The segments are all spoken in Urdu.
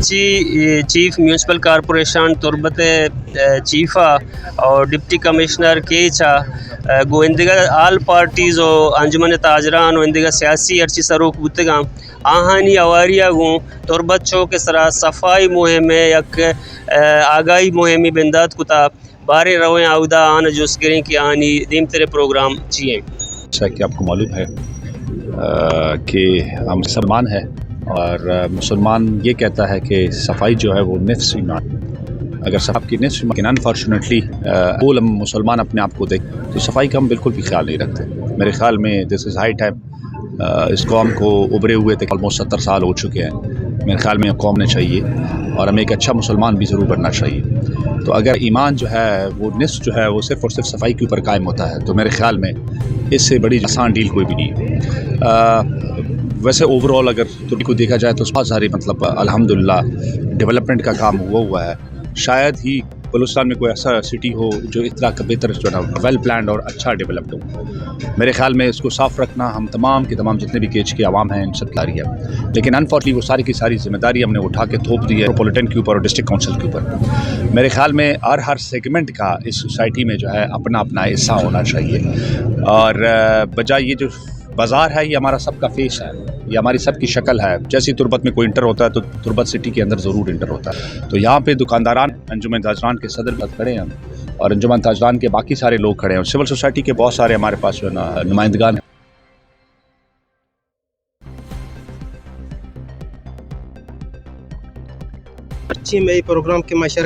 چیف میونسپل کارپوریشن تربت چیفا اور ڈپٹی کمشنر کیچا گوئندگا آل پارٹیز و انجمن تاجران و اندگا سیاسی ارچی سروک بودگاں آہانی اواریا گوں تربت چوک سرا صفائی مہم یک آگاہی مہمی بندات کتا بارے رویں آودہ آنا جوس کریں کہ آنی دیم تیرے پروگرام چیئیں. جیسا کہ آپ کو معلوم ہے کہ ہم مسلمان ہیں اور مسلمان یہ کہتا ہے کہ صفائی جو ہے وہ نصف ایمان. اگر صفائی کی نصف ایمان انفارچونیٹلی ہم مسلمان اپنے آپ کو دیکھ تو صفائی کا ہم بالکل بھی خیال نہیں رکھتے. میرے خیال میں دس از ہائی ٹائم. اس قوم کو ابھرے ہوئے تھے آلموسٹ 70 سال ہو چکے ہیں. میرے خیال میں قوم نے چاہیے اور ہمیں ایک اچھا مسلمان بھی ضرور بننا چاہیے. تو اگر ایمان جو ہے وہ نصف جو ہے وہ صرف اور صرف صفائی کے اوپر قائم ہوتا ہے تو میرے خیال میں اس سے بڑی آسان ڈیل کوئی بھی نہیں ہے. ویسے اوور آل اگر ترکی کو دیکھا جائے تو بہت ساری الحمدللہ ڈیولپمنٹ کا کام ہوا ہے. شاید ہی بلوچستان میں کوئی ایسا سٹی ہو جو اتنا بہتر جو ہے ویل پلانڈ اور اچھا ڈیولپڈ ہو. میرے خیال میں اس کو صاف رکھنا ہم تمام کے تمام جتنے بھی کیچ کے عوام ہیں ان سب کی ہے. لیکن انفارچونیٹلی وہ ساری کی ساری ذمہ داری ہم نے اٹھا کے تھوپ دی ہے میٹروپولیٹن کے اوپر اور ڈسٹرکٹ کونسل کے اوپر. میرے خیال میں ہر سیگمنٹ کا اس سوسائٹی میں جو ہے اپنا اپنا حصہ ہونا چاہیے. اور بجائے یہ جو بازار ہے یہ ہمارا سب کا فیس ہے, یہ ہماری سب کی شکل ہے. جیسی تربت میں کوئی انٹر ہوتا ہے تو تربت سٹی کے اندر ضرور انٹر ہوتا ہے. تو یہاں پہ دکانداران انجمن تاجران کے صدر کھڑے ہیں اور انجمن تاجران کے باقی سارے لوگ کھڑے ہیں. سول سوسائٹی کے بہت سارے ہمارے پاس جو ہے نا نمائندگان ہیں. مرچی میں یہ پروگرام کے معاشر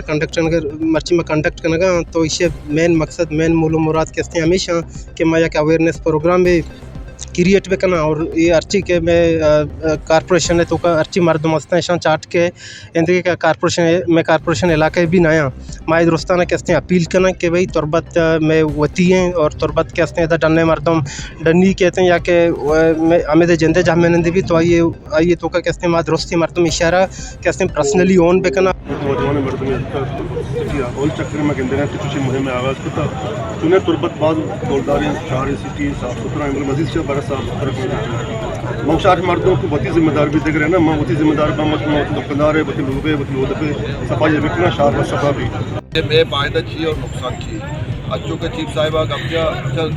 مرچی میں کنڈکٹ کرنے گا تو اسے مین مقصد مین مول و مراد کے ہیں ہمیشہ کہ میں ایک اویئرنیس پروگرام بھی کریٹ بھی کرنا. اور یہ ارچی کے میں کارپوریشن ہے تو ارچی مرد مستیں شان چاٹ کے اندگی کا کارپوریشن علاقے بھی نیا ماہ درستانہ کہتے ہیں اپیل کرنا کہ بھئی تربت میں وتی ہیں اور تربت کہتے ہیں ڈننے مردم ڈنی کہتے ہیں یا کہ ہمیں جندے جہاں نندی بھی تو آئیے تو کا کہتے ہیں ماہ درستی مردم اشارہ کہتے ہیں پرسنلی اون پہ کرنا. نوجوان مردم اول چکر میں گندے ہیں کچھ مہم آغاز کرتا چنے تربت بعض گولداری شہر سٹی صاف ستھرا مزید سے بڑا صاف ستھرا منشار مردوں کو بہت ذمہ دار بھی دیکھ رہے ہیں نا. میں بہت ذمہ دار دکاندار ہے بہت لوگ ہے بہت لوگ پہ صفائی رکھنا شہر و صفا بھی بے فائدہ چاہیے اور نقصان چاہیے. اچھو کے چیف صاحبہ کبجہ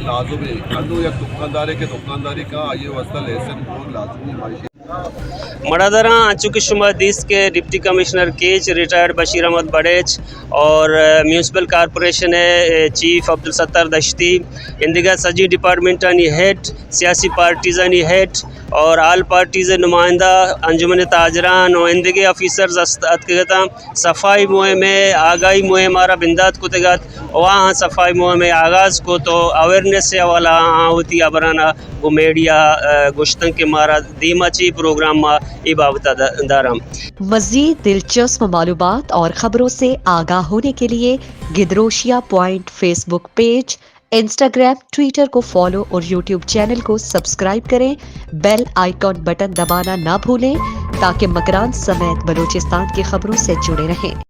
لازم ہے انو یک دکاندارے کے دکانداری کا آئیے واسطہ لیسن بہت لازمی معاشی مڑادراں چونکہ شمہ دیس کے deputy commissioner Kech retired Bashir Ahmed Barech اور municipal corporation chief Abdul Sattar Dashti اندگا سجی ڈپارٹمنٹانی ہیڈ سیاسی پارٹیزانی ہیڈ اور آل پارٹیز نمائندہ انجمن تاجران و اندگے آفیسرز اتگتا صفائی مہم آگاہی مہم آرہ بندات کو تگات وہاں صفائی مہم آغاز کو تو اویرنیس سے والا ہوتی ابرانا وہ میڈیا گشتن کے مارا دیما چی پروگرام ای بابتا دارم. مزید دلچسپ معلومات اور خبروں سے آگاہ ہونے کے لیے Gedrosia point Facebook page, Instagram, Twitter کو فالو اور یوٹیوب چینل کو سبسکرائب کریں. بیل آئیکن بٹن دبانا نہ بھولیں تاکہ مکران سمیت بلوچستان کی خبروں سے جڑے رہیں.